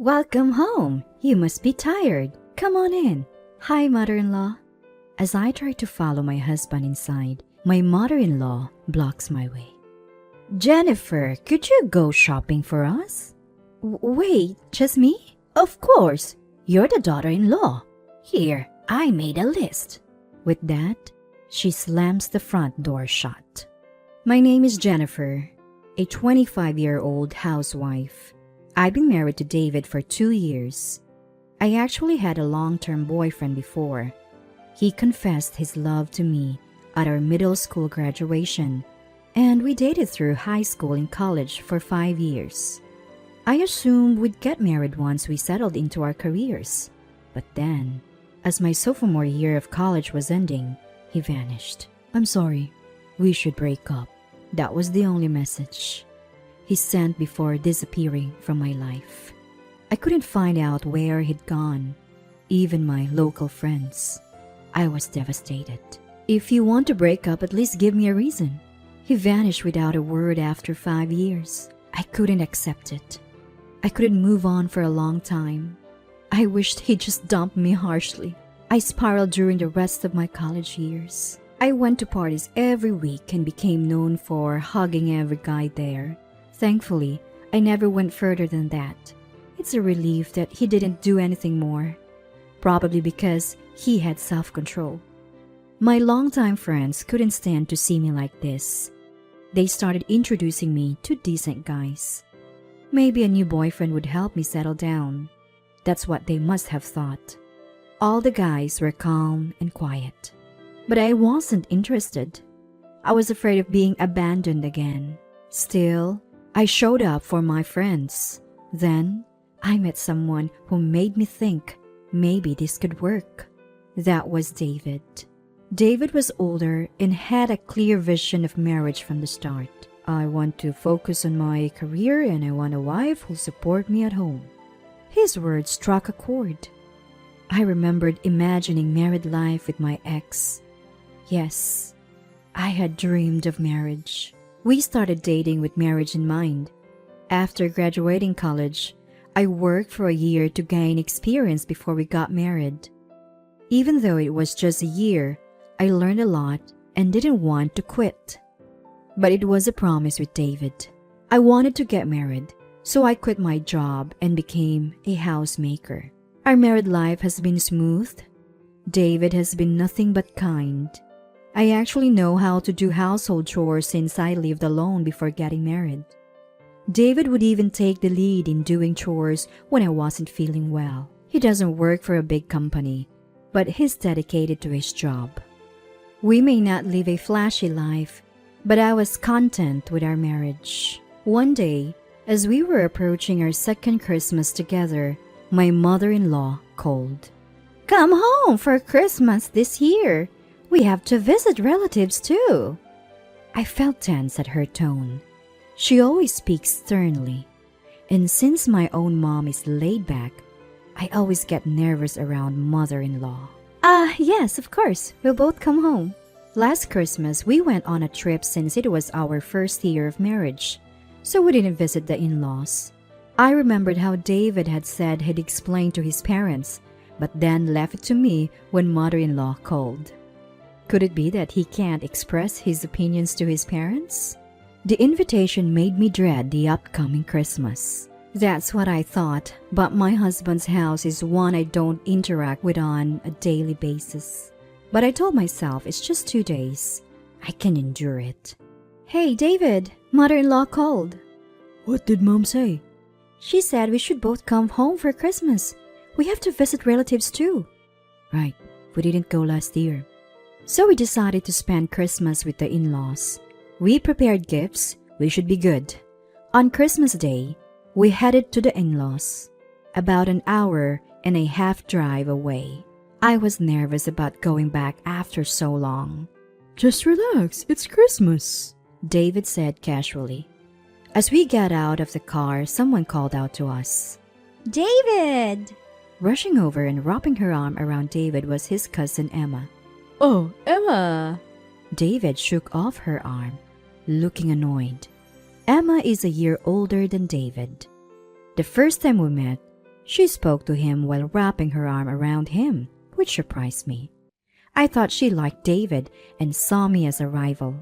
Welcome home. You must be tired. Come on in. Hi, mother-in-law. As I try to follow my husband inside, my mother-in-law blocks my way. Jennifer, could you go shopping for us? Wait, just me? Of course. You're the daughter-in-law. Here, I made a list. With that, she slams the front door shut. My name is Jennifer, a 25-year-old housewife. I've been married to David for 2 years. I actually had a long-term boyfriend before. He confessed his love to me at our middle school graduation, and we dated through high school and college for 5 years. I assumed we'd get married once we settled into our careers. But then, as my sophomore year of college was ending, he vanished. I'm sorry. We should break up. That was the only message he sent before disappearing from my life. I couldn't find out where he'd gone, even my local friends. I was devastated. If you want to break up, at least give me a reason. He vanished without a word after 5 years. I couldn't accept it. I couldn't move on for a long time. I wished he'd just dumped me harshly. I spiraled during the rest of my college years. I went to parties every week and became known for hugging every guy there. Thankfully, I never went further than that. It's a relief that he didn't do anything more, probably because he had self-control. My longtime friends couldn't stand to see me like this. They started introducing me to decent guys. Maybe a new boyfriend would help me settle down. That's what they must have thought. All the guys were calm and quiet. But I wasn't interested. I was afraid of being abandoned again. Still, I showed up for my friends. Then, I met someone who made me think maybe this could work. That was David. David was older and had a clear vision of marriage from the start. I want to focus on my career and I want a wife who'll support me at home. His words struck a chord. I remembered imagining married life with my ex. Yes, I had dreamed of marriage. We started dating with marriage in mind. After graduating college, I worked for a year to gain experience before we got married. Even though it was just a year, I learned a lot and didn't want to quit. But it was a promise with David. I wanted to get married, so I quit my job and became a housemaker. Our married life has been smooth. David has been nothing but kind. I actually know how to do household chores since I lived alone before getting married. David would even take the lead in doing chores when I wasn't feeling well. He doesn't work for a big company, but he's dedicated to his job. We may not live a flashy life, but I was content with our marriage. One day, as we were approaching our second Christmas together, my mother-in-law called. Come home for Christmas this year. We have to visit relatives too. I felt tense at her tone. She always speaks sternly, and since my own mom is laid back, I always get nervous around mother-in-law. Yes, of course. We'll both come home. Last Christmas, we went on a trip since it was our first year of marriage, so we didn't visit the in-laws. I remembered how David had said he'd explain to his parents, but then left it to me when mother-in-law called. Could it be that he can't express his opinions to his parents? The invitation made me dread the upcoming Christmas. That's what I thought, but my husband's house is one I don't interact with on a daily basis. But I told myself it's just 2 days. I can endure it. Hey, David, mother-in-law called. What did Mom say? She said we should both come home for Christmas. We have to visit relatives too. Right, we didn't go last year. So we decided to spend Christmas with the in-laws. We prepared gifts. We should be good. On Christmas Day, we headed to the in-laws, about an hour and a half drive away. I was nervous about going back after so long. Just relax, it's Christmas, David said casually. As we got out of the car, someone called out to us. David! Rushing over and wrapping her arm around David was his cousin Emma. Oh, Emma! David shook off her arm, looking annoyed. Emma is a year older than David. The first time we met, She spoke to him while wrapping her arm around him, which surprised me. I thought she liked David and saw me as a rival,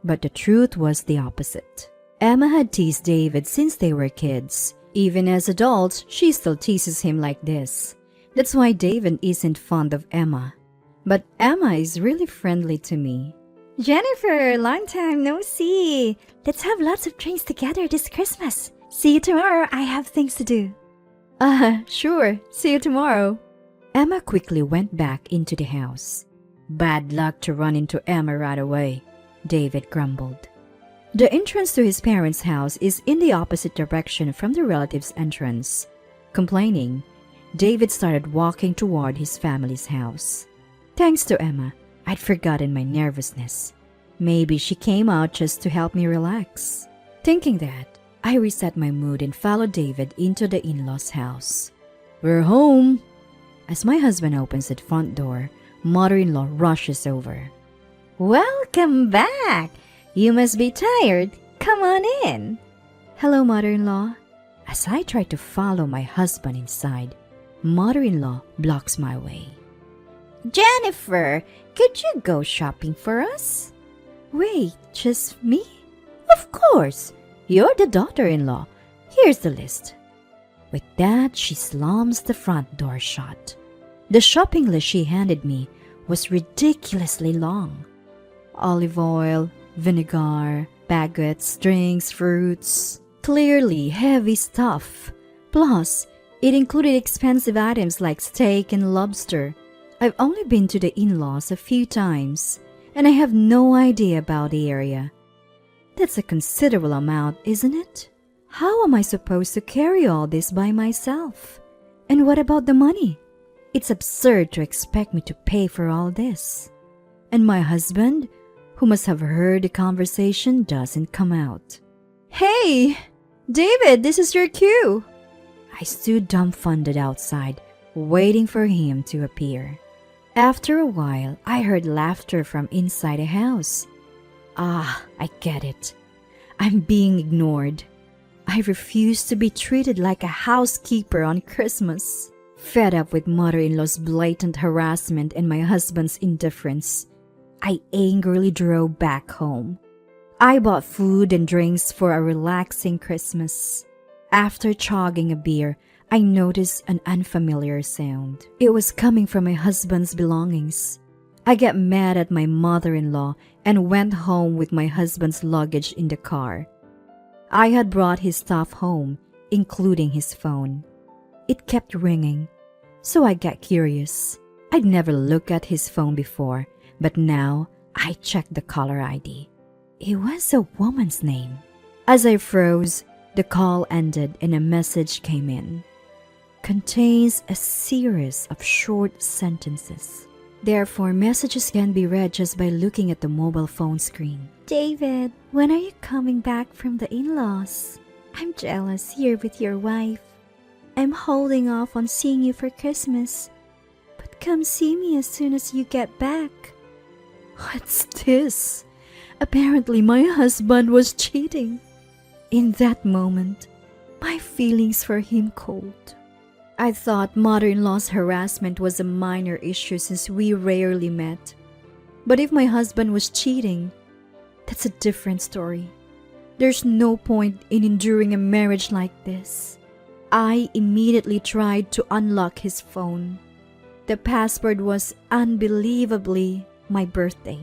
but the truth was the opposite. Emma had teased David since they were kids. Even as adults, she still teases him like this. That's why David isn't fond of Emma. But Emma is really friendly to me. Jennifer, long time no see. Let's have lots of drinks together this Christmas. See you tomorrow. I have things to do. Sure. See you tomorrow. Emma quickly went back into the house. Bad luck to run into Emma right away, David grumbled. The entrance to his parents' house is in the opposite direction from the relatives' entrance. Complaining, David started walking toward his family's house. Thanks to Emma, I'd forgotten my nervousness. Maybe she came out just to help me relax. Thinking that, I reset my mood and followed David into the in-laws' house. We're home! As my husband opens the front door, mother-in-law rushes over. Welcome back! You must be tired. Come on in. Hello, mother-in-law. As I try to follow my husband inside, mother-in-law blocks my way. Jennifer, could you go shopping for us? Wait, just me? Of course! You're the daughter-in-law. Here's the list. With that, she slams the front door shut. The shopping list she handed me was ridiculously long. Olive oil, vinegar, baguettes, drinks, fruits. Clearly heavy stuff. Plus, it included expensive items like steak and lobster. I've only been to the in-laws a few times, and I have no idea about the area. That's a considerable amount, isn't it? How am I supposed to carry all this by myself? And what about the money? It's absurd to expect me to pay for all this. And my husband, who must have heard the conversation, doesn't come out. Hey, David, this is your cue. I stood dumbfounded outside, waiting for him to appear. After a while, I heard laughter from inside the house. Ah, I get it. I'm being ignored. I refuse to be treated like a housekeeper on Christmas. Fed up with mother-in-law's blatant harassment and my husband's indifference, I angrily drove back home. I bought food and drinks for a relaxing Christmas. After chugging a beer, I noticed an unfamiliar sound. It was coming from my husband's belongings. I got mad at my mother-in-law and went home with my husband's luggage in the car. I had brought his stuff home, including his phone. It kept ringing, so I got curious. I'd never looked at his phone before, but now I checked the caller ID. It was a woman's name. As I froze, the call ended and a message came in. Contains a series of short sentences. Therefore, messages can be read just by looking at the mobile phone screen. David, when are you coming back from the in-laws? I'm jealous here with your wife. I'm holding off on seeing you for Christmas. But come see me as soon as you get back. What's this? Apparently my husband was cheating. In that moment, my feelings for him cooled. I thought mother-in-law's harassment was a minor issue since we rarely met. But if my husband was cheating, that's a different story. There's no point in enduring a marriage like this. I immediately tried to unlock his phone. The password was unbelievably my birthday.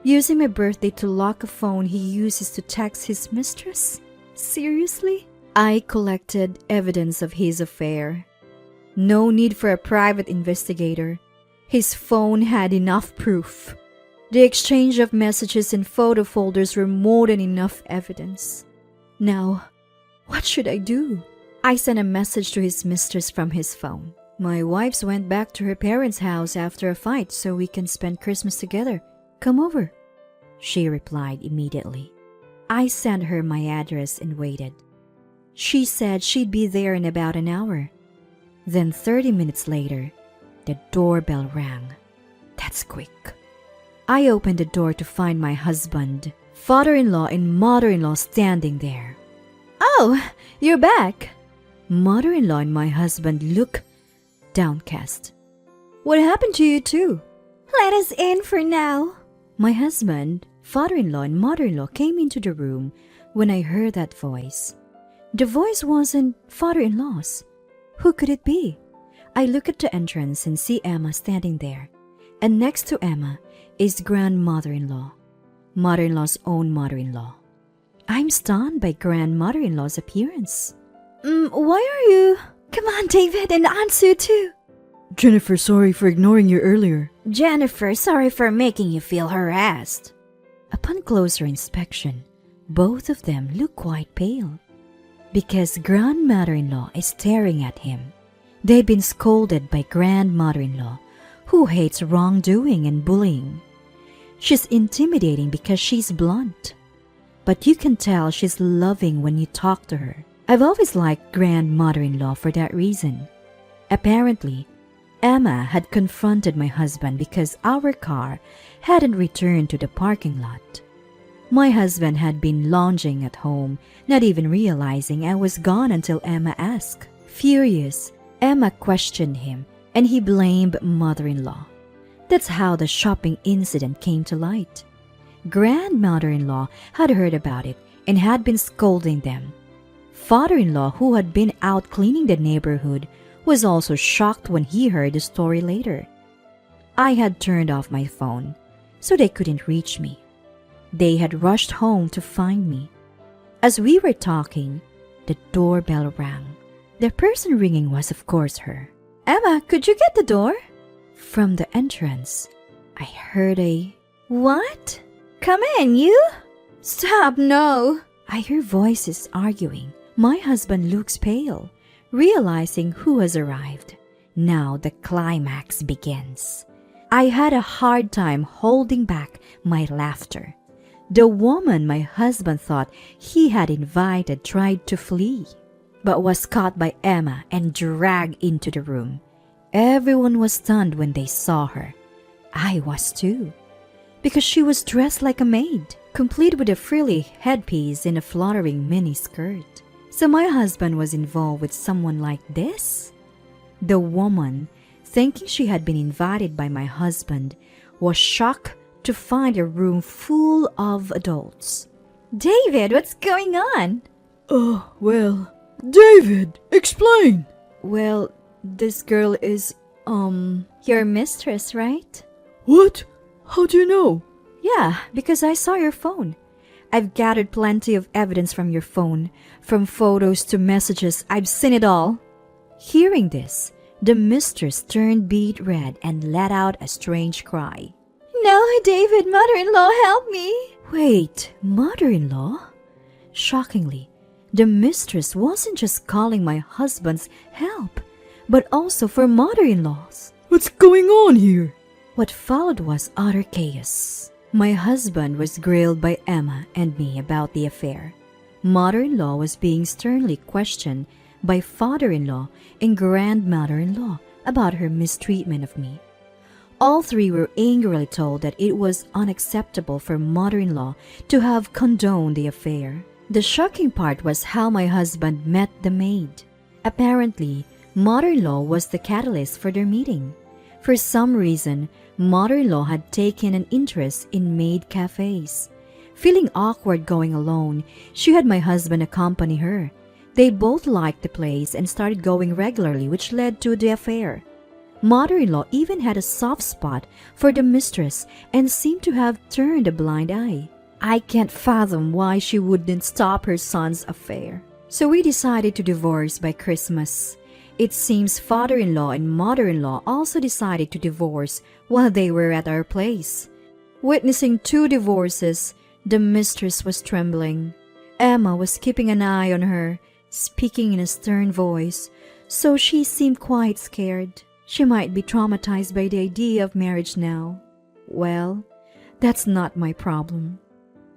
Using my birthday to lock a phone he uses to text his mistress? Seriously? I collected evidence of his affair. No need for a private investigator. His phone had enough proof. The exchange of messages and photo folders were more than enough evidence. Now, what should I do? I sent a message to his mistress from his phone. My wife went back to her parents' house after a fight so we can spend Christmas together. Come over. She replied immediately. I sent her my address and waited. She said she'd be there in about an hour. Then 30 minutes later, the doorbell rang. That's quick. I opened the door to find my husband, father-in-law and mother-in-law standing there. Oh, you're back. Mother-in-law and my husband look downcast. What happened to you two? Let us in for now. My husband, father-in-law, and mother-in-law came into the room when I heard that voice. The voice wasn't father-in-law's. Who could it be? I look at the entrance and see Emma standing there, and next to Emma is grandmother-in-law, mother-in-law's own mother-in-law. I'm stunned by grandmother-in-law's appearance. Why are you? Come on, David, and Aunt Sue too. Jennifer, sorry for ignoring you earlier. Jennifer, sorry for making you feel harassed. Upon closer inspection, both of them look quite pale, because grandmother-in-law is staring at him. They've been scolded by grandmother-in-law, who hates wrongdoing and bullying. She's intimidating because she's blunt, but you can tell she's loving when you talk to her. I've always liked grandmother-in-law for that reason. Apparently, Emma had confronted my husband because our car hadn't returned to the parking lot. My husband had been lounging at home, not even realizing I was gone until Emma asked. Furious, Emma questioned him and he blamed mother-in-law. That's how the shopping incident came to light. Grandmother-in-law had heard about it and had been scolding them. Father-in-law, who had been out cleaning the neighborhood, was also shocked when he heard the story later. I had turned off my phone, so they couldn't reach me. They had rushed home to find me. As we were talking, the doorbell rang. The person ringing was, of course, her. Emma, could you get the door? From the entrance, I heard a, What? Come in, you? Stop, no. I hear voices arguing. My husband looks pale, realizing who has arrived. Now the climax begins. I had a hard time holding back my laughter. The woman my husband thought he had invited tried to flee, but was caught by Emma and dragged into the room. Everyone was stunned when they saw her. I was too, because she was dressed like a maid, complete with a frilly headpiece and a fluttering mini skirt. So my husband was involved with someone like this? The woman, thinking she had been invited by my husband, was shocked to find a room full of adults. David, what's going on? Well, David, explain! Well, this girl is, Your mistress, right? What? How do you know? Yeah, because I saw your phone. I've gathered plenty of evidence from your phone, from photos to messages. I've seen it all. Hearing this, the mistress turned beet red and let out a strange cry. No, David, mother-in-law, help me. Wait, mother-in-law? Shockingly, the mistress wasn't just calling my husband's help, but also for mother-in-laws. What's going on here? What followed was utter chaos. My husband was grilled by Emma and me about the affair. Mother-in-law was being sternly questioned by father-in-law and grandmother-in-law about her mistreatment of me. All three were angrily told that it was unacceptable for mother-in-law to have condoned the affair. The shocking part was how my husband met the maid. Apparently, mother-in-law was the catalyst for their meeting. For some reason, mother-in-law had taken an interest in maid cafes. Feeling awkward going alone, she had my husband accompany her. They both liked the place and started going regularly, which led to the affair. Mother-in-law even had a soft spot for the mistress and seemed to have turned a blind eye. I can't fathom why she wouldn't stop her son's affair. So we decided to divorce by Christmas. It seems father-in-law and mother-in-law also decided to divorce while they were at our place. Witnessing two divorces, the mistress was trembling. Emma was keeping an eye on her, speaking in a stern voice, so she seemed quite scared. She might be traumatized by the idea of marriage now. Well, that's not my problem.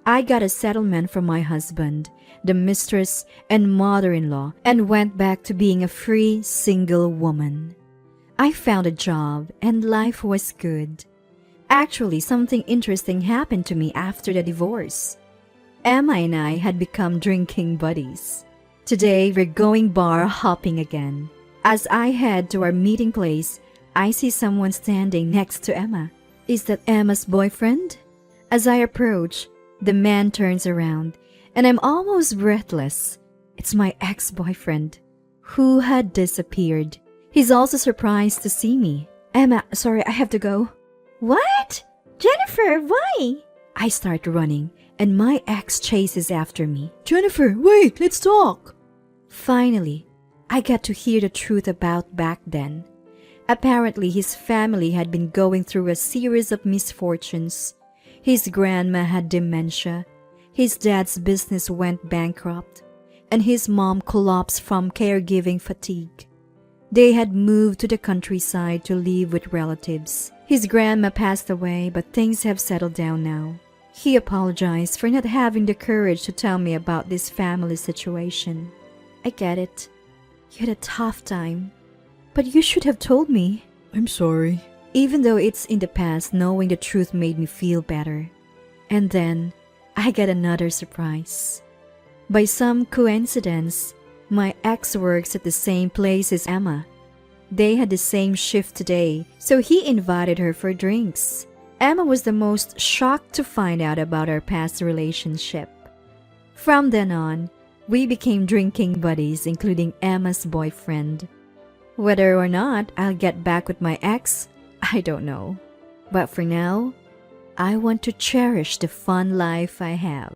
I got a settlement from my husband, the mistress, and mother-in-law, and went back to being a free, single woman. I found a job, and life was good. Actually, something interesting happened to me after the divorce. Emma and I had become drinking buddies. Today, we're going bar hopping again. As I head to our meeting place, I see someone standing next to Emma. Is that Emma's boyfriend? As I approach, the man turns around, and I'm almost breathless. It's my ex-boyfriend, who had disappeared. He's also surprised to see me. Emma, sorry, I have to go. What? Jennifer, why? I start running, and my ex chases after me. Jennifer, wait, let's talk. Finally, I got to hear the truth about back then. Apparently, his family had been going through a series of misfortunes. His grandma had dementia, his dad's business went bankrupt, and his mom collapsed from caregiving fatigue. They had moved to the countryside to live with relatives. His grandma passed away, but things have settled down now. He apologized for not having the courage to tell me about this family situation. I get it. You had a tough time. But you should have told me. I'm sorry. Even though it's in the past, knowing the truth made me feel better. And then, I got another surprise. By some coincidence, my ex works at the same place as Emma. They had the same shift today, so he invited her for drinks. Emma was the most shocked to find out about our past relationship. From then on, we became drinking buddies, including Emma's boyfriend. Whether or not I'll get back with my ex, I don't know. But for now, I want to cherish the fun life I have.